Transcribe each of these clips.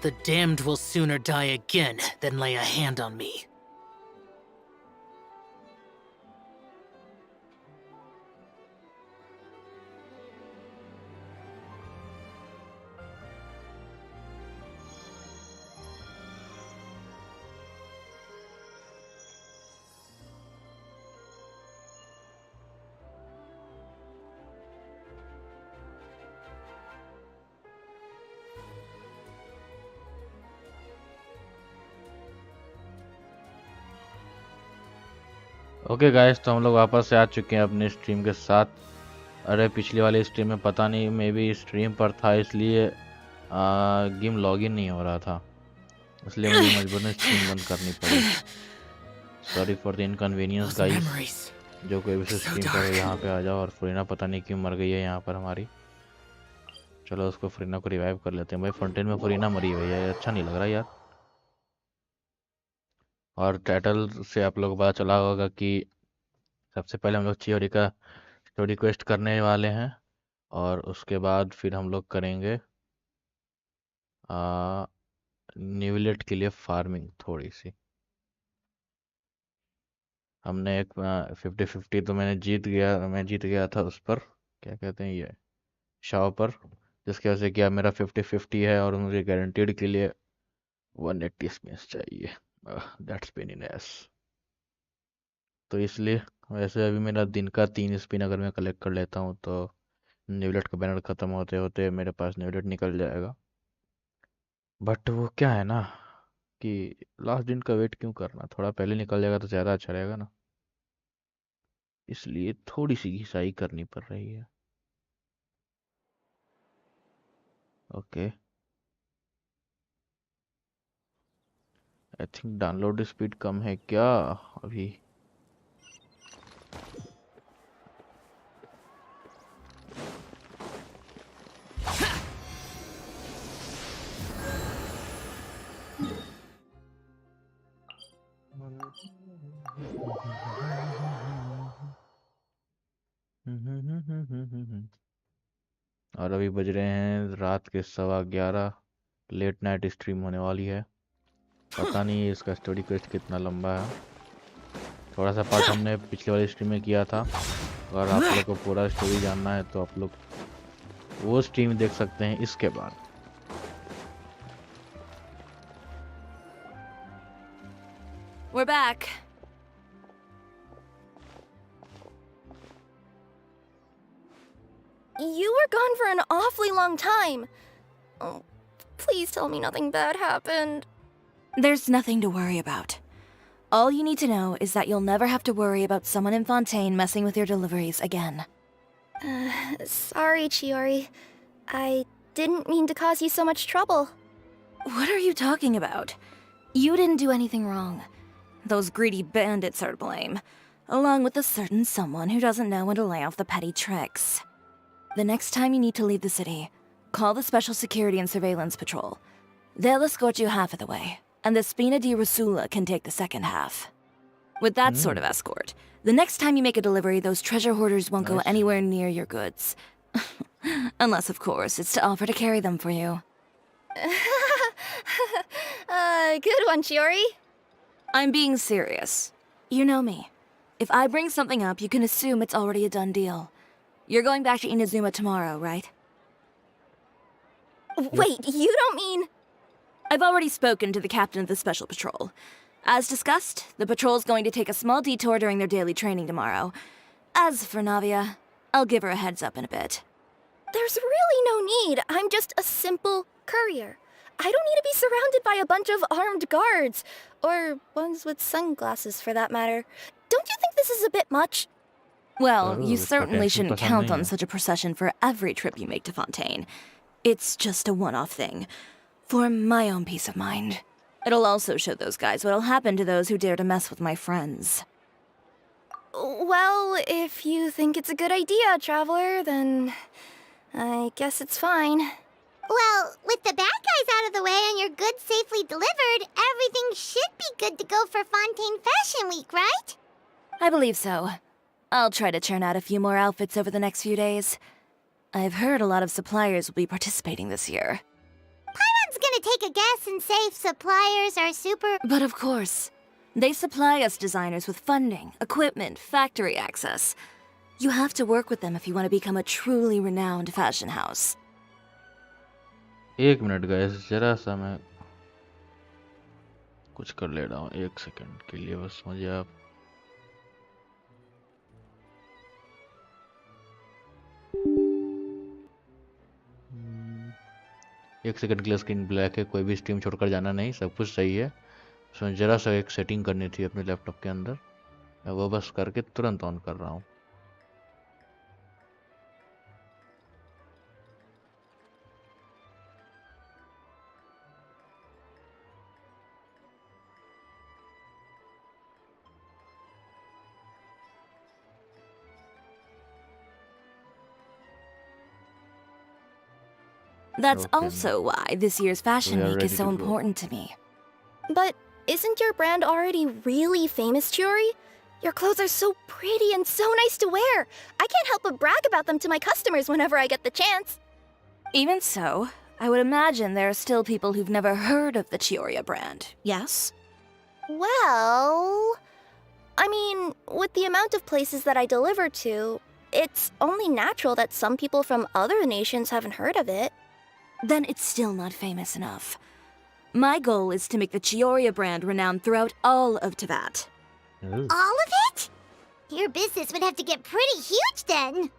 The damned will sooner die again than lay a hand on me. Okay guys, तो हम लोग वापस से आ चुके हैं अपने स्ट्रीम के साथ। अरे पिछली वाली स्ट्रीम में पता नहीं, मे बी स्ट्रीम पर था इसलिए गेम लॉगिन नहीं हो रहा था, इसलिए मुझे मजबूरन स्ट्रीम बंद करनी पड़ी। Sorry for the inconvenience guys. जो कोई भी स्ट्रीम पर यहाँ पे आ जाओ। और फुरीना पता नहीं क्यों मर गई है यहाँ पर हमारी। चलो उसको फुरीना को रिवाइव कर लेते हैं। भाई फोंटेन में फुरीना मरी हुई है, अच्छा नहीं लग रहा यार। और टाइटल से आप लोग को पता चला होगा कि सबसे पहले हम लोग चियोरी का स्टोरी क्वेस्ट करने वाले हैं, और उसके बाद फिर हम लोग करेंगे न्यूविलेट के लिए फार्मिंग थोड़ी सी। हमने एक 50-50 तो मैं जीत गया था उस पर, क्या कहते हैं ये, शाव पर, जिसकी वजह से क्या मेरा 50-50 है और मुझे गारंटीड के लिए 180 स्पिन्स चाहिए। That's pain in S. तो इसलिए वैसे अभी मेरा दिन का 3 स्पिन अगर मैं कलेक्ट कर लेता हूँ तो न्यूविलेट का बैनर ख़त्म होते होते मेरे पास न्यूविलेट निकल जाएगा। बट वो क्या है ना कि लास्ट दिन का वेट क्यों करना, थोड़ा पहले निकल जाएगा तो ज़्यादा अच्छा रहेगा ना, इसलिए थोड़ी सी घिसाई करनी पड़ रही है। Okay, I think download speed कम है क्या अभी। और अभी बज रहे हैं रात के 11:15। लेट नाइट स्ट्रीम होने वाली है। पता नहीं इसका स्टोरी क्वेस्ट कितना लंबा है। थोड़ा सा पार्ट हमने पिछले वाली स्ट्रीम में किया था। अगर आप लोग को पूरा स्टोरी जानना है तो आप लोग वो स्ट्रीम देख सकते हैं इसके बाद। We're back. You were gone for an awfully long time. Oh, please tell me nothing bad happened. There's nothing to worry about. All you need to know is that you'll never have to worry about someone in Fontaine messing with your deliveries again. Sorry, Chiori. I didn't mean to cause you so much trouble. What are you talking about? You didn't do anything wrong. Those greedy bandits are to blame, along with a certain someone who doesn't know when to lay off the petty tricks. The next time you need to leave the city, call the Special Security and Surveillance Patrol. They'll escort you half of the way, and the Spina di Rasula can take the second half. With that sort of escort, the next time you make a delivery, those treasure hoarders won't go anywhere near your goods. Unless, of course, it's to offer to carry them for you. Good one, Chiori. I'm being serious. You know me. If I bring something up, you can assume it's already a done deal. You're going back to Inazuma tomorrow, right? Wait, you don't mean... I've already spoken to the captain of the Special Patrol. As discussed, the patrol's going to take a small detour during their daily training tomorrow. As for Navia, I'll give her a heads up in a bit. There's really no need. I'm just a simple courier. I don't need to be surrounded by a bunch of armed guards. Or ones with sunglasses, for that matter. Don't you think this is a bit much? Well, you certainly shouldn't count on such a procession for every trip you make to Fontaine. It's just a one-off thing. For my own peace of mind. It'll also show those guys what'll happen to those who dare to mess with my friends. Well, if you think it's a good idea, Traveler, then... I guess it's fine. Well, with the bad guys out of the way and your goods safely delivered, everything should be good to go for Fontaine Fashion Week, right? I believe so. I'll try to churn out a few more outfits over the next few days. I've heard a lot of suppliers will be participating this year. Paimon's gonna take a guess and say suppliers are super... But of course, they supply us designers with funding, equipment, factory access. You have to work with them if you want to become a truly renowned fashion house. एक minute guys, जरा सा मैं कुछ कर ले रहा हूँ, 1 second के लिए बस मुझे आप एक सेकंड के लिए स्क्रीन ब्लैक है, कोई भी स्ट्रीम छोड़कर जाना नहीं, सब कुछ सही है। सो जरा सा एक सेटिंग करनी थी अपने लैपटॉप के अंदर, मैं वो बस करके तुरंत ऑन कर रहा हूँ। That's Okay. also why this year's Fashion We are Week ready is so to go. important to me. But isn't your brand already really famous, Chiori? Your clothes are so pretty and so nice to wear. I can't help but brag about them to my customers whenever I get the chance. Even so, I would imagine there are still people who've never heard of the Chiori brand, yes? Well, I mean, with the amount of places that I deliver to, it's only natural that some people from other nations haven't heard of it. Then it's still not famous enough. My goal is to make the Chiori brand renowned throughout all of Teyvat. Ooh. All of it? Your business would have to get pretty huge then.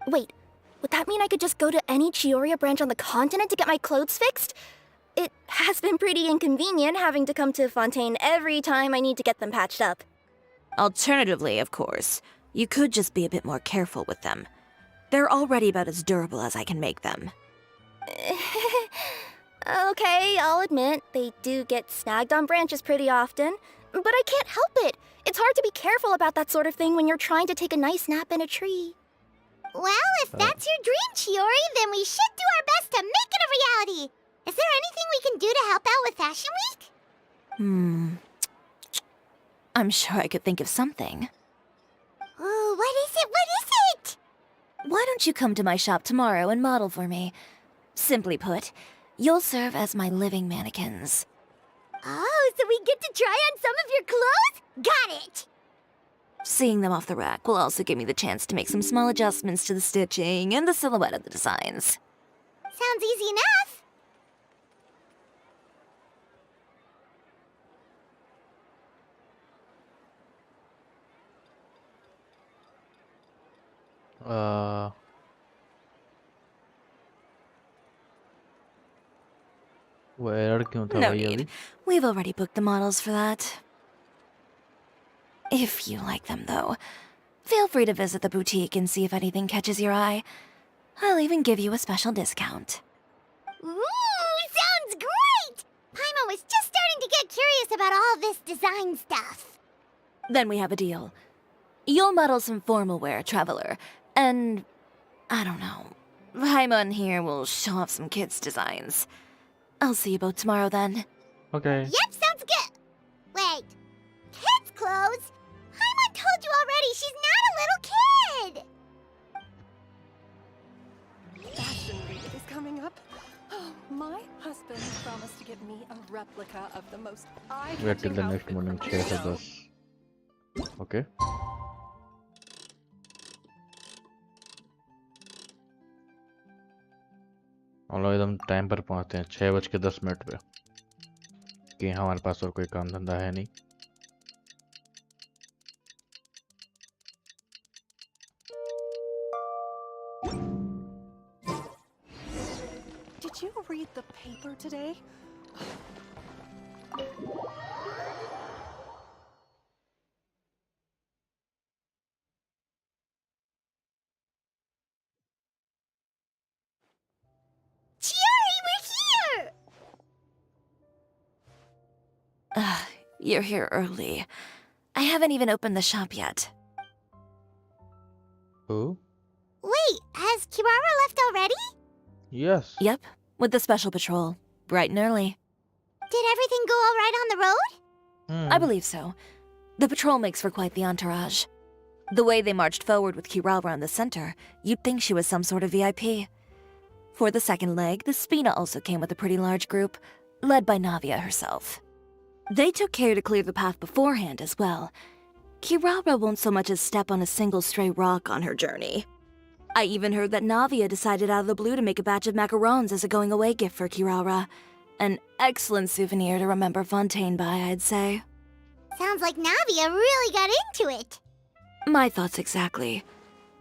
Wait, would that mean I could just go to any Chiori branch on the continent to get my clothes fixed? It has been pretty inconvenient having to come to Fontaine every time I need to get them patched up. Alternatively, of course, you could just be a bit more careful with them. They're already about as durable as I can make them. Okay, I'll admit, they do get snagged on branches pretty often, but I can't help it. It's hard to be careful about that sort of thing when you're trying to take a nice nap in a tree. Well, if that's your dream, Chiori, then we should do our best to make it a reality. Is there anything we can do to help out with Fashion Week? I'm sure I could think of something. Ooh, what is it? What is it? Why don't you come to my shop tomorrow and model for me? Simply put, you'll serve as my living mannequins. Oh, so we get to try on some of your clothes? Got it! Seeing them off the rack will also give me the chance to make some small adjustments to the stitching and the silhouette of the designs. Sounds easy enough. वो error क्यों था No भाई अभी? need. We've already booked the models for that. If you like them, though, feel free to visit the boutique and see if anything catches your eye. I'll even give you a special discount. Ooh, sounds great! Paimon was just starting to get curious about all this design stuff. Then we have a deal. You'll model some formal wear, Traveler, and I don't know. Paimon here will show off some kids' designs. I'll see you both tomorrow then. Okay. Yep, sounds good. Wait, kids' clothes? Paimon told you already she's not a little kid. Fashion Week is coming up. Oh, my husband promised to get me a replica of the most Wait till eye-catching the next outfit morning, from 6 से Primos. 10. Okay. हम लोग एकदम time पर पहुंचते हैं 6:10 पे, कि हमारे पास और कोई काम धंधा है नहीं। Did you read the paper today? Chiori, we're here! You're here early. I haven't even opened the shop yet. Who? Wait, has Kirara left already? Yes. Yep, with the special patrol. Bright and early. Did everything go all right on the road? I believe so. The patrol makes for quite the entourage. The way they marched forward with Kirara in the center, you'd think she was some sort of VIP. For the second leg, the Spina also came with a pretty large group, led by Navia herself. They took care to clear the path beforehand as well. Kirara won't so much as step on a single stray rock on her journey. I even heard that Navia decided out of the blue to make a batch of macarons as a going-away gift for Kirara. An excellent souvenir to remember Fontaine by, I'd say. Sounds like Navia really got into it. My thoughts exactly.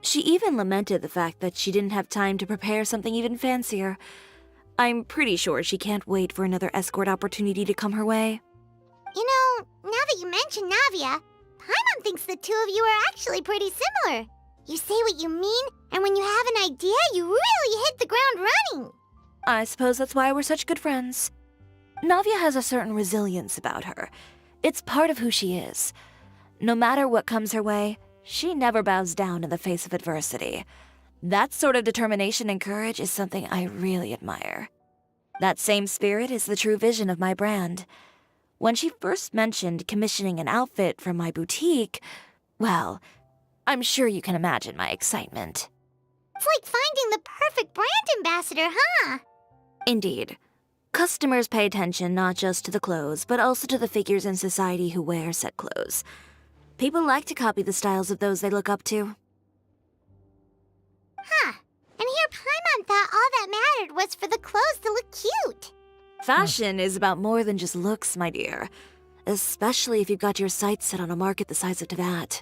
She even lamented the fact that she didn't have time to prepare something even fancier. I'm pretty sure she can't wait for another escort opportunity to come her way. You know, now that you mention Navia, Paimon thinks the two of you are actually pretty similar. You say what you mean, and when you have an idea, you really hit the ground running. I suppose that's why we're such good friends. Navia has a certain resilience about her. It's part of who she is. No matter what comes her way, she never bows down in the face of adversity. That sort of determination and courage is something I really admire. That same spirit is the true vision of my brand. When she first mentioned commissioning an outfit from my boutique, well, I'm sure you can imagine my excitement. It's like finding the perfect brand ambassador, huh? Indeed. Customers pay attention not just to the clothes, but also to the figures in society who wear said clothes. People like to copy the styles of those they look up to. Huh. And here Paimon thought all that mattered was for the clothes to look cute. Fashion is about more than just looks, my dear. Especially if you've got your sights set on a market the size of Teyvat.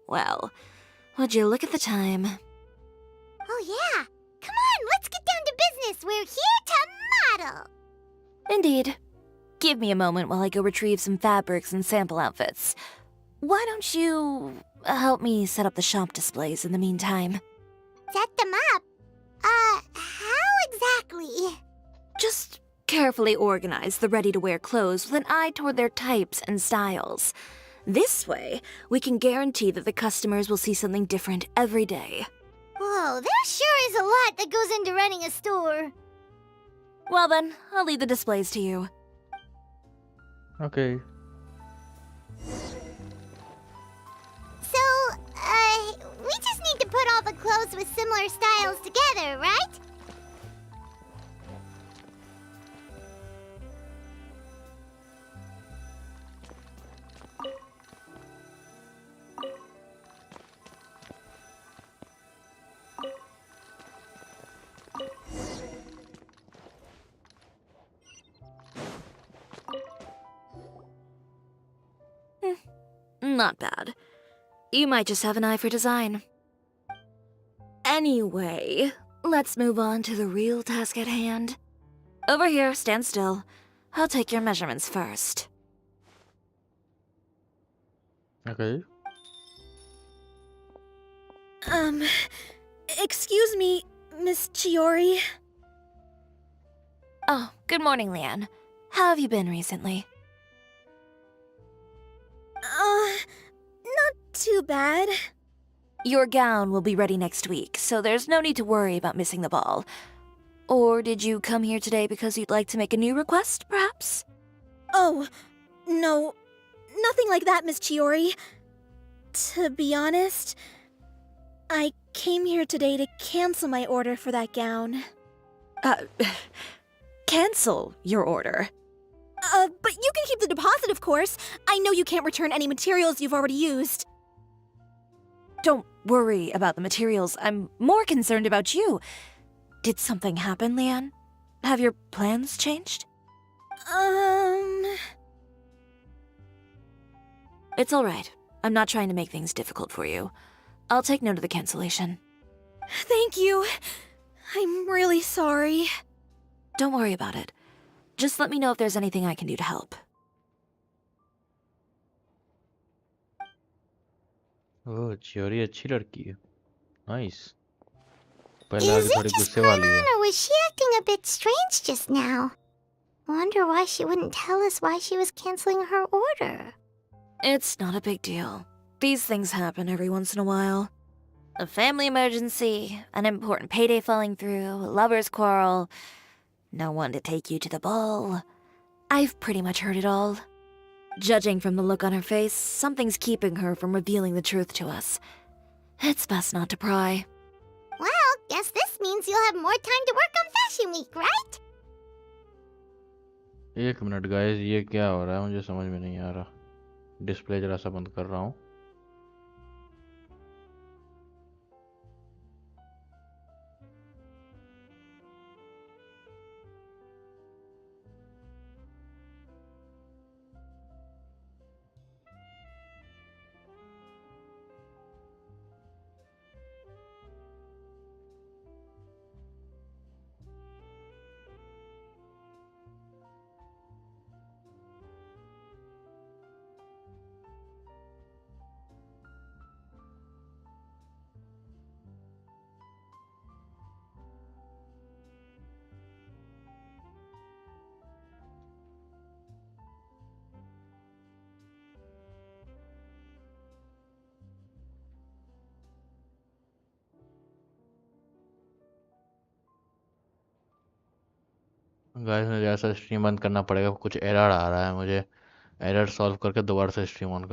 Well, would you look at the time? Oh yeah. Come on, let's get down to business. We're here to model. Indeed. Give me a moment while I go retrieve some fabrics and sample outfits. Why don't you help me set up the shop displays in the meantime? Set them up? How exactly? Just carefully organize the ready-to-wear clothes with an eye toward their types and styles. This way, we can guarantee that the customers will see something different every day. Whoa, there sure is a lot that goes into running a store. Well then, I'll leave the displays to you. Okay. So, we just need to put all the clothes with similar styles together, right? Not bad. You might just have an eye for design. Anyway, let's move on to the real task at hand. Over here, stand still. I'll take your measurements first. Okay. Excuse me, Miss Chiori. Oh, good morning, Leanne. How have you been recently? Not too bad. Your gown will be ready next week, so there's no need to worry about missing the ball. Or did you come here today because you'd like to make a new request, perhaps? Oh, no. Nothing like that, Miss Chiori. To be honest, I came here today to cancel my order for that gown. Cancel your order. But you can keep the deposit, of course. I know you can't return any materials you've already used. Don't worry about the materials. I'm more concerned about you. Did something happen, Leanne? Have your plans changed? It's all right. I'm not trying to make things difficult for you. I'll take note of the cancellation. Thank you. I'm really sorry. Don't worry about it. Just let me know if there's anything I can do to help. ओह चियोरी अच्छी लड़की है. Nice. पहले Is आगे it थोड़ी just गुस्से वाली है. Paimon, or was she acting a bit strange just now? Wonder why she wouldn't tell us why she was canceling her order. It's not a big deal. These things happen every once in a while. A family emergency, an important payday falling through, a lover's quarrel, no one to take you to the ball. I've pretty much heard it all. Judging from the look on her face, something's keeping her from revealing the truth to us. It's best not to pry. Well, Guess this means you'll have more time to work on Fashion Week, right? एक minute guys, ये क्या हो रहा है? मुझे समझ में नहीं आ रहा। डिस्प्ले जरा सा बंद कर रहा हूँ। गाइस मुझे ऐसा स्ट्रीम बंद करना पड़ेगा, कुछ एरर आ रहा है। मुझे एरर सॉल्व करके दोबारा से स्ट्रीम ऑन कर